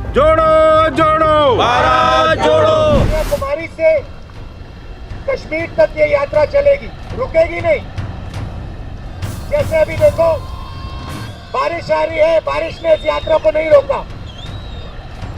जोड़ो जोड़ो भारत जोड़ो। कन्याकुमारी से कश्मीर तक ये यात्रा चलेगी, रुकेगी नहीं। जैसे अभी देखो बारिश आ रही है, बारिश ने इस यात्रा को नहीं रोका।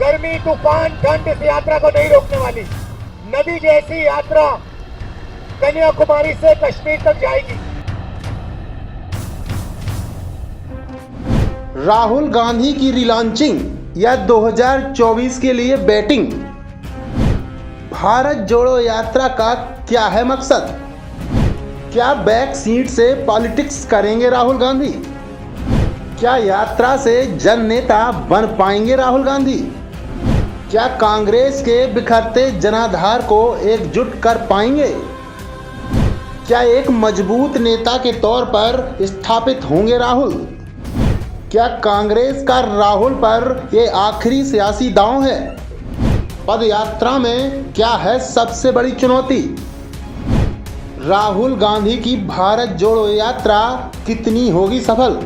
गर्मी, तूफान, ठंड इस यात्रा को नहीं रोकने वाली। नदी जैसी यात्रा कन्याकुमारी से कश्मीर तक जाएगी। राहुल गांधी की रिलॉन्चिंग या 2024 के लिए बैटिंग। भारत जोड़ो यात्रा का क्या है मकसद? क्या बैक सीट से पॉलिटिक्स करेंगे राहुल गांधी? क्या यात्रा से जन नेता बन पाएंगे राहुल गांधी? क्या कांग्रेस के बिखरते जनाधार को एकजुट कर पाएंगे? क्या एक मजबूत नेता के तौर पर स्थापित होंगे राहुल? क्या कांग्रेस का राहुल पर ये आखिरी सियासी दांव है? पद यात्रा में क्या है सबसे बड़ी चुनौती? राहुल गांधी की भारत जोड़ो यात्रा कितनी होगी सफल?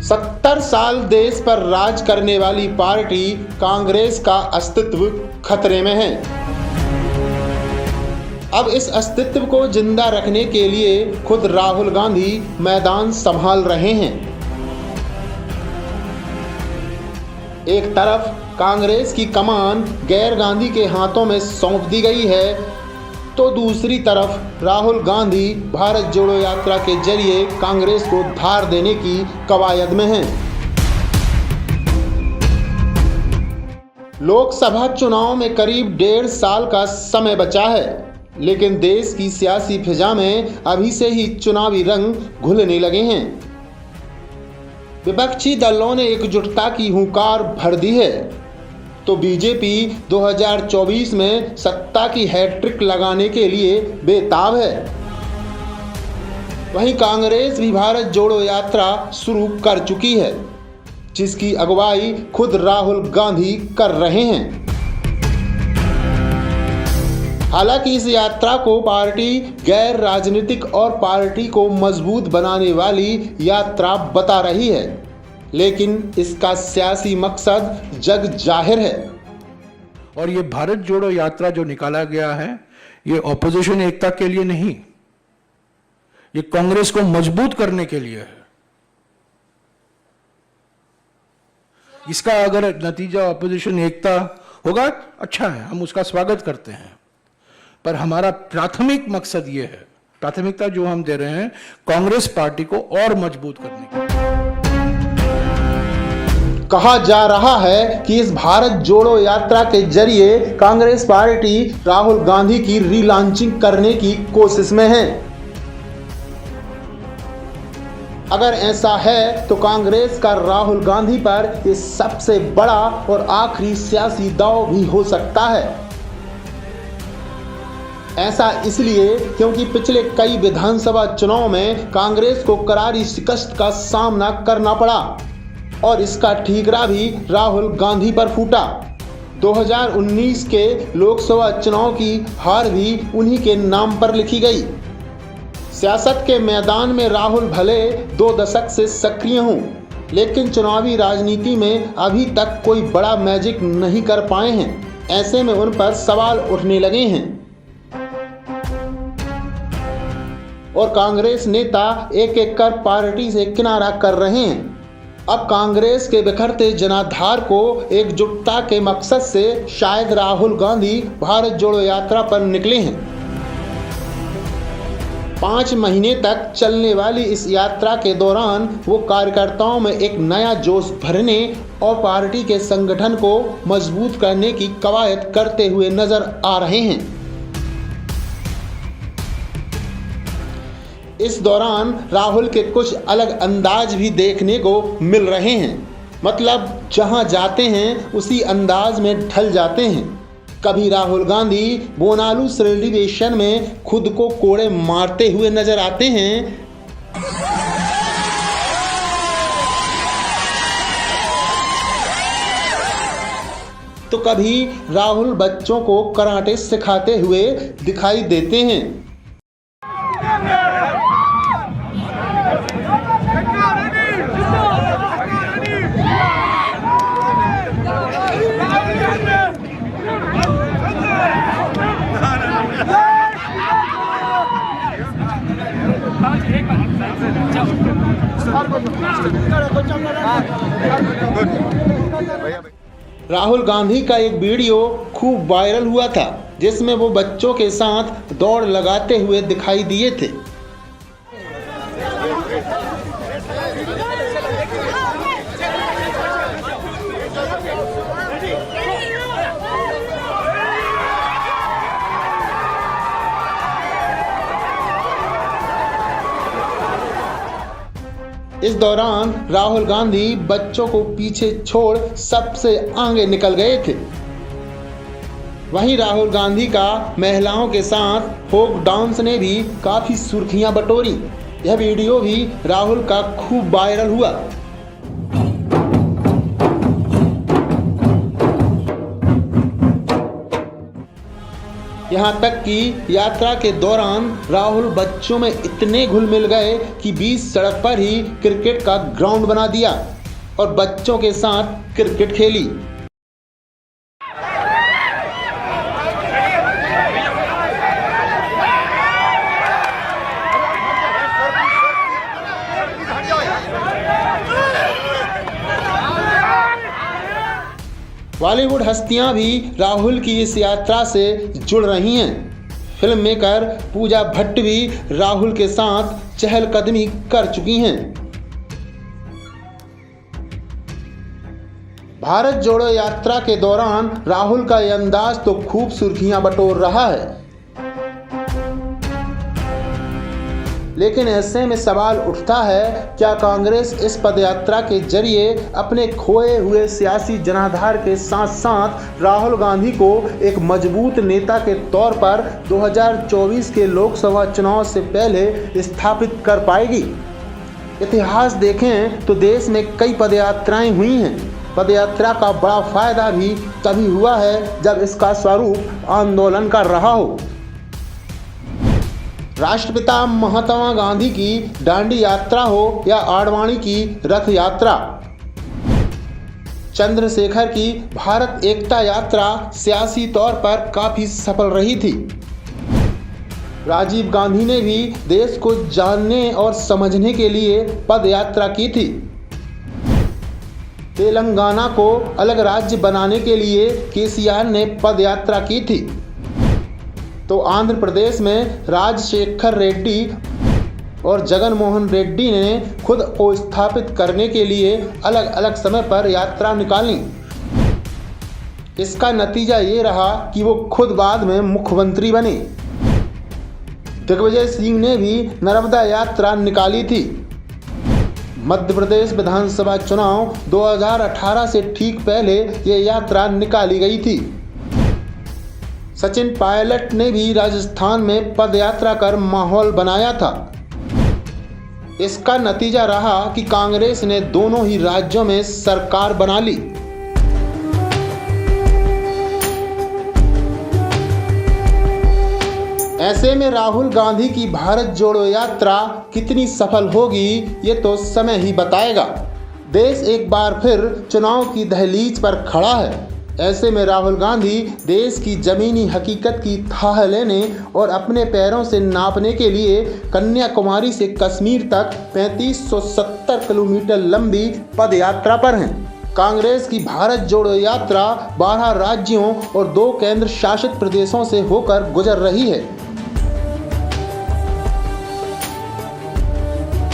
70 साल देश पर राज करने वाली पार्टी कांग्रेस का अस्तित्व खतरे में है। अब इस अस्तित्व को जिंदा रखने के लिए खुद राहुल गांधी मैदान संभाल रहे हैं। एक तरफ कांग्रेस की कमान गैर गांधी के हाथों में सौंप दी गई है, तो दूसरी तरफ राहुल गांधी भारत जोड़ो यात्रा के जरिए कांग्रेस को धार देने की कवायद में हैं। लोकसभा चुनाव में करीब 1.5 साल का समय बचा है, लेकिन देश की सियासी फिजा में अभी से ही चुनावी रंग घुलने लगे हैं। विपक्षी दलों ने एकजुटता की हुंकार भर दी है, तो बीजेपी 2024 में सत्ता की हैट्रिक लगाने के लिए बेताब है। वहीं कांग्रेस भी भारत जोड़ो यात्रा शुरू कर चुकी है, जिसकी अगुवाई खुद राहुल गांधी कर रहे हैं। हालांकि इस यात्रा को पार्टी गैर राजनीतिक और पार्टी को मजबूत बनाने वाली यात्रा बता रही है, लेकिन इसका सियासी मकसद जग जाहिर है। और ये भारत जोड़ो यात्रा जो निकाला गया है, ये ऑपोजिशन एकता के लिए नहीं, ये कांग्रेस को मजबूत करने के लिए है। इसका अगर नतीजा ऑपोजिशन एकता होगा, अच्छा है, हम उसका स्वागत करते हैं। पर हमारा प्राथमिक मकसद ये है, प्राथमिकता जो हम दे रहे हैं कांग्रेस पार्टी को और मजबूत करने की। कहा जा रहा है कि इस भारत जोड़ो यात्रा के जरिए कांग्रेस पार्टी राहुल गांधी की रीलॉन्चिंग करने की कोशिश में है। अगर ऐसा है तो कांग्रेस का राहुल गांधी पर ये सबसे बड़ा और आखिरी सियासी दांव भी हो सकता है। ऐसा इसलिए क्योंकि पिछले कई विधानसभा चुनाव में कांग्रेस को करारी शिकस्त का सामना करना पड़ा और इसका ठीकरा भी राहुल गांधी पर फूटा। 2019 के लोकसभा चुनाव की हार भी उन्हीं के नाम पर लिखी गई। सियासत के मैदान में राहुल भले 2 दशक से सक्रिय हों, लेकिन चुनावी राजनीति में अभी तक कोई बड़ा मैजिक नहीं कर पाए हैं। ऐसे में उन पर सवाल उठने लगे हैं और कांग्रेस नेता एक एक कर पार्टी से किनारा कर रहे हैं। अब कांग्रेस के बिखरते जनाधार को एकजुटता के मकसद से शायद राहुल गांधी भारत जोड़ो यात्रा पर निकले हैं। 5 महीने तक चलने वाली इस यात्रा के दौरान वो कार्यकर्ताओं में एक नया जोश भरने और पार्टी के संगठन को मजबूत करने की कवायद करते हुए नजर आ रहे हैं। इस दौरान राहुल के कुछ अलग अंदाज भी देखने को मिल रहे हैं। मतलब जहां जाते हैं उसी अंदाज में ढल जाते हैं। कभी राहुल गांधी बोनालू सेलिब्रेशन में खुद को कोड़े मारते हुए नजर आते हैं, तो कभी राहुल बच्चों को कराटे सिखाते हुए दिखाई देते हैं। राहुल गांधी का एक वीडियो खूब वायरल हुआ था जिसमें वो बच्चों के साथ दौड़ लगाते हुए दिखाई दिए थे। इस दौरान राहुल गांधी बच्चों को पीछे छोड़ सबसे आगे निकल गए थे। वहीं राहुल गांधी का महिलाओं के साथ फोक डांस ने भी काफी सुर्खियां बटोरी। यह वीडियो भी राहुल का खूब वायरल हुआ। यहाँ तक कि यात्रा के दौरान राहुल बच्चों में इतने घुल मिल गए कि बीच सड़क पर ही क्रिकेट का ग्राउंड बना दिया और बच्चों के साथ क्रिकेट खेली। बॉलीवुड हस्तियां भी राहुल की इस यात्रा से जुड़ रही हैं। फिल्म मेकर पूजा भट्ट भी राहुल के साथ चहलकदमी कर चुकी हैं। भारत जोड़ो यात्रा के दौरान राहुल का यह अंदाज तो खूब सुर्खियां बटोर रहा है, लेकिन ऐसे में सवाल उठता है, क्या कांग्रेस इस पदयात्रा के जरिए अपने खोए हुए सियासी जनाधार के साथ साथ राहुल गांधी को एक मजबूत नेता के तौर पर 2024 के लोकसभा चुनाव से पहले स्थापित कर पाएगी? इतिहास देखें तो देश में कई पदयात्राएं हुई हैं। पदयात्रा का बड़ा फायदा भी तभी हुआ है जब इसका स्वरूप आंदोलन का रहा हो। राष्ट्रपिता महात्मा गांधी की दांडी यात्रा हो या आडवाणी की रथ यात्रा, चंद्रशेखर की भारत एकता यात्रा सियासी तौर पर काफी सफल रही थी। राजीव गांधी ने भी देश को जानने और समझने के लिए पद यात्रा की थी। तेलंगाना को अलग राज्य बनाने के लिए केसीआर ने पद यात्रा की थी। तो आंध्र प्रदेश में राजशेखर रेड्डी और जगन मोहन रेड्डी ने खुद को स्थापित करने के लिए अलग अलग समय पर यात्रा निकाली। इसका नतीजा ये रहा कि वो खुद बाद में मुख्यमंत्री बने। दिग्विजय सिंह ने भी नर्मदा यात्रा निकाली थी। मध्य प्रदेश विधानसभा चुनाव 2018 से ठीक पहले ये यात्रा निकाली गई थी। सचिन पायलट ने भी राजस्थान में पदयात्रा कर माहौल बनाया था। इसका नतीजा रहा कि कांग्रेस ने दोनों ही राज्यों में सरकार बना ली। ऐसे में राहुल गांधी की भारत जोड़ो यात्रा कितनी सफल होगी ये तो समय ही बताएगा। देश एक बार फिर चुनाव की दहलीज पर खड़ा है। ऐसे में राहुल गांधी देश की जमीनी हकीकत की थाह लेने और अपने पैरों से नापने के लिए कन्याकुमारी से कश्मीर तक 3570 किलोमीटर लंबी पद यात्रा पर हैं। कांग्रेस की भारत जोड़ो यात्रा 12 राज्यों और 2 केंद्र शासित प्रदेशों से होकर गुजर रही है।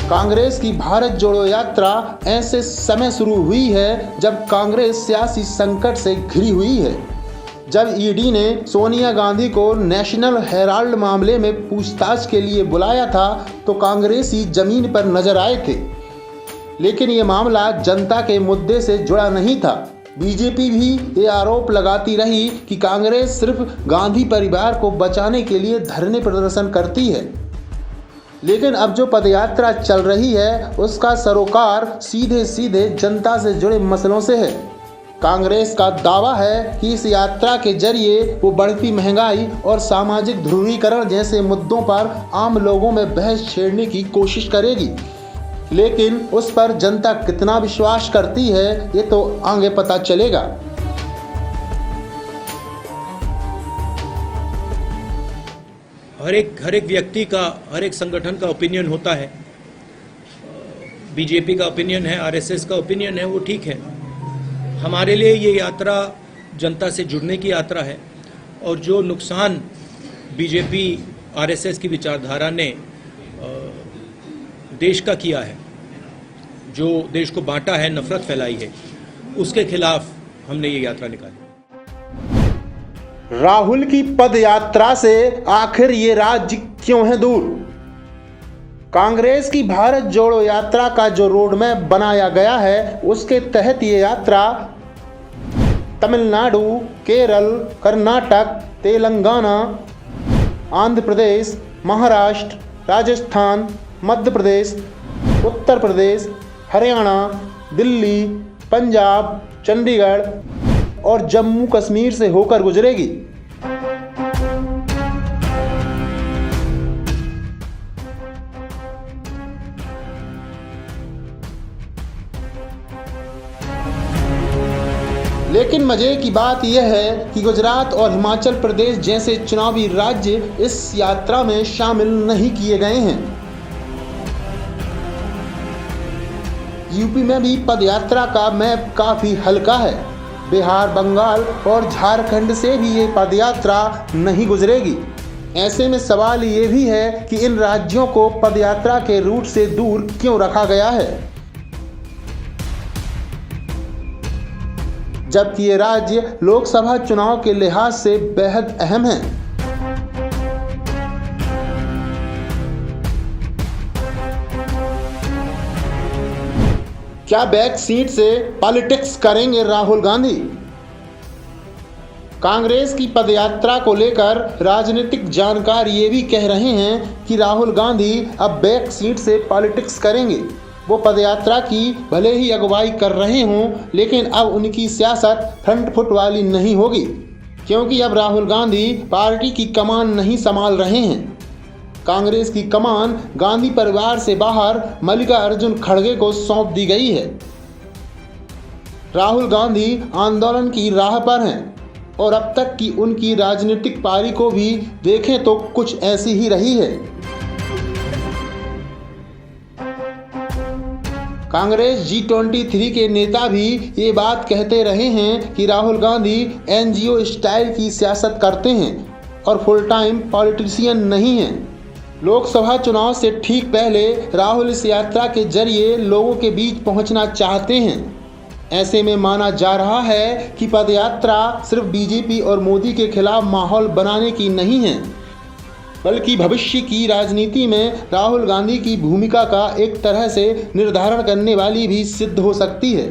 कांग्रेस की भारत जोड़ो यात्रा ऐसे समय शुरू हुई है जब कांग्रेस सियासी संकट से घिरी हुई है। जब ईडी ने सोनिया गांधी को नेशनल हेराल्ड मामले में पूछताछ के लिए बुलाया था तो कांग्रेसी जमीन पर नजर आए थे, लेकिन ये मामला जनता के मुद्दे से जुड़ा नहीं था। बीजेपी भी ये आरोप लगाती रही कि कांग्रेस सिर्फ गांधी परिवार को बचाने के लिए धरने प्रदर्शन करती है, लेकिन अब जो पदयात्रा चल रही है उसका सरोकार सीधे सीधे जनता से जुड़े मसलों से है। कांग्रेस का दावा है कि इस यात्रा के जरिए वो बढ़ती महंगाई और सामाजिक ध्रुवीकरण जैसे मुद्दों पर आम लोगों में बहस छेड़ने की कोशिश करेगी, लेकिन उस पर जनता कितना विश्वास करती है ये तो आगे पता चलेगा। हर एक व्यक्ति का, हर एक संगठन का ओपिनियन होता है। बीजेपी का ओपिनियन है, आरएसएस का ओपिनियन है, वो ठीक है। हमारे लिए ये यात्रा जनता से जुड़ने की यात्रा है और जो नुकसान बीजेपी आरएसएस की विचारधारा ने देश का किया है, जो देश को बांटा है, नफरत फैलाई है, उसके खिलाफ हमने ये यात्रा निकाली। राहुल की पद यात्रा से आखिर ये राज्य क्यों है दूर? कांग्रेस की भारत जोड़ो यात्रा का जो रोड मैप बनाया गया है, उसके तहत ये यात्रा तमिलनाडु, केरल, कर्नाटक, तेलंगाना, आंध्र प्रदेश, महाराष्ट्र, राजस्थान, मध्य प्रदेश, उत्तर प्रदेश, हरियाणा, दिल्ली, पंजाब, चंडीगढ़ और जम्मू कश्मीर से होकर गुजरेगी। लेकिन मजे की बात यह है कि गुजरात और हिमाचल प्रदेश जैसे चुनावी राज्य इस यात्रा में शामिल नहीं किए गए हैं। यूपी में भी पदयात्रा का मैप काफी हल्का है। बिहार, बंगाल और झारखंड से भी ये पदयात्रा नहीं गुजरेगी। ऐसे में सवाल ये भी है कि इन राज्यों को पदयात्रा के रूट से दूर क्यों रखा गया है, जबकि ये राज्य लोकसभा चुनाव के लिहाज से बेहद अहम हैं। क्या बैक सीट से पॉलिटिक्स करेंगे राहुल गांधी? कांग्रेस की पदयात्रा को लेकर राजनीतिक जानकार ये भी कह रहे हैं कि राहुल गांधी अब बैक सीट से पॉलिटिक्स करेंगे। वो पदयात्रा की भले ही अगुवाई कर रहे हों, लेकिन अब उनकी सियासत फ्रंट फुट वाली नहीं होगी, क्योंकि अब राहुल गांधी पार्टी की कमान नहीं संभाल रहे हैं। कांग्रेस की कमान गांधी परिवार से बाहर मल्लिकार्जुन खड़गे को सौंप दी गई है। राहुल गांधी आंदोलन की राह पर हैं और अब तक की उनकी राजनीतिक पारी को भी देखें तो कुछ ऐसी ही रही है। कांग्रेस G23 के नेता भी ये बात कहते रहे हैं कि राहुल गांधी NGO स्टाइल की सियासत करते हैं और फुल टाइम पॉलिटिशियन नहीं हैं। लोकसभा चुनाव से ठीक पहले राहुल इस यात्रा के जरिए लोगों के बीच पहुंचना चाहते हैं। ऐसे में माना जा रहा है कि पदयात्रा सिर्फ बीजेपी और मोदी के खिलाफ माहौल बनाने की नहीं है, बल्कि भविष्य की राजनीति में राहुल गांधी की भूमिका का एक तरह से निर्धारण करने वाली भी सिद्ध हो सकती है।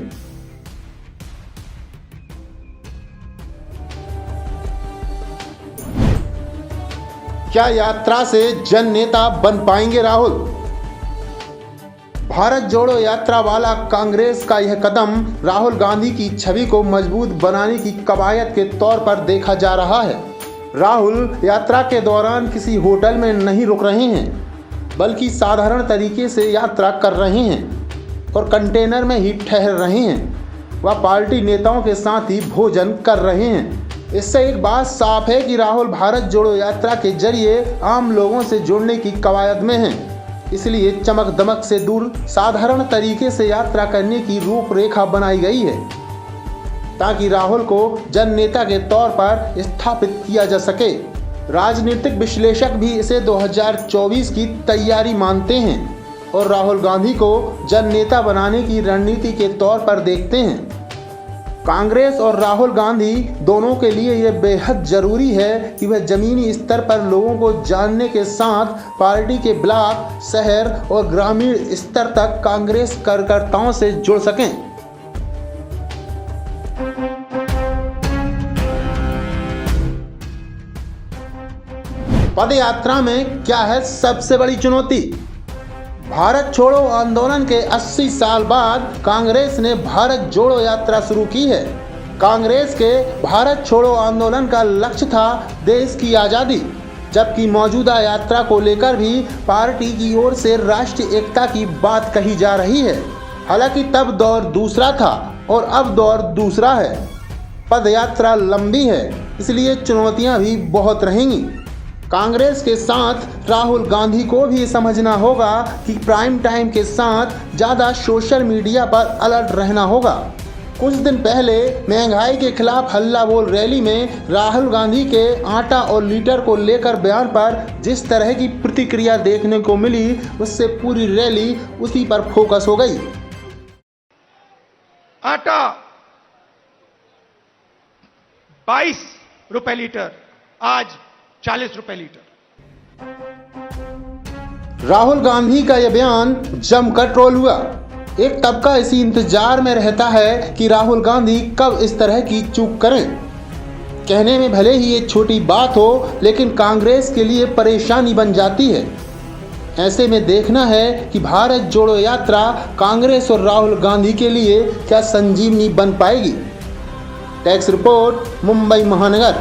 क्या यात्रा से जन नेता बन पाएंगे राहुल? भारत जोड़ो यात्रा वाला कांग्रेस का यह कदम राहुल गांधी की छवि को मजबूत बनाने की कवायद के तौर पर देखा जा रहा है। राहुल यात्रा के दौरान किसी होटल में नहीं रुक रहे हैं, बल्कि साधारण तरीके से यात्रा कर रहे हैं और कंटेनर में ही ठहर रहे हैं। वह पार्टी नेताओं के साथ ही भोजन कर रहे हैं। इससे एक बात साफ है कि राहुल भारत जोड़ो यात्रा के जरिए आम लोगों से जुड़ने की कवायद में हैं। इसलिए चमक दमक से दूर साधारण तरीके से यात्रा करने की रूपरेखा बनाई गई है, ताकि राहुल को जन नेता के तौर पर स्थापित किया जा सके। राजनीतिक विश्लेषक भी इसे 2024 की तैयारी मानते हैं और राहुल गांधी को जन नेता बनाने की रणनीति के तौर पर देखते हैं। कांग्रेस और राहुल गांधी दोनों के लिए यह बेहद जरूरी है कि वह जमीनी स्तर पर लोगों को जानने के साथ पार्टी के ब्लॉक, शहर और ग्रामीण स्तर तक कांग्रेस कार्यकर्ताओं से जुड़ सकें। पदयात्रा में क्या है सबसे बड़ी चुनौती? भारत छोड़ो आंदोलन के 80 साल बाद कांग्रेस ने भारत जोड़ो यात्रा शुरू की है। कांग्रेस के भारत छोड़ो आंदोलन का लक्ष्य था देश की आज़ादी, जबकि मौजूदा यात्रा को लेकर भी पार्टी की ओर से राष्ट्रीय एकता की बात कही जा रही है। हालांकि तब दौर दूसरा था और अब दौर दूसरा है। पदयात्रा लंबी है, इसलिए चुनौतियां भी बहुत रहेंगी। कांग्रेस के साथ राहुल गांधी को भी समझना होगा कि प्राइम टाइम के साथ ज़्यादा सोशल मीडिया पर अलर्ट रहना होगा। कुछ दिन पहले महंगाई के खिलाफ हल्ला बोल रैली में राहुल गांधी के आटा और लीटर को लेकर बयान पर जिस तरह की प्रतिक्रिया देखने को मिली, उससे पूरी रैली उसी पर फोकस हो गई। आटा 22 रुपए लीटर, आज 40 रुपए लीटर। राहुल गांधी का यह बयान जमकर ट्रोल हुआ। एक तबका इसी इंतजार में रहता है कि राहुल गांधी कब इस तरह की चूक करें। कहने में भले ही ये छोटी बात हो, लेकिन कांग्रेस के लिए परेशानी बन जाती है। ऐसे में देखना है कि भारत जोड़ो यात्रा कांग्रेस और राहुल गांधी के लिए क्या संजीवनी बन पाएगी। टैक्स रिपोर्ट, मुंबई महानगर।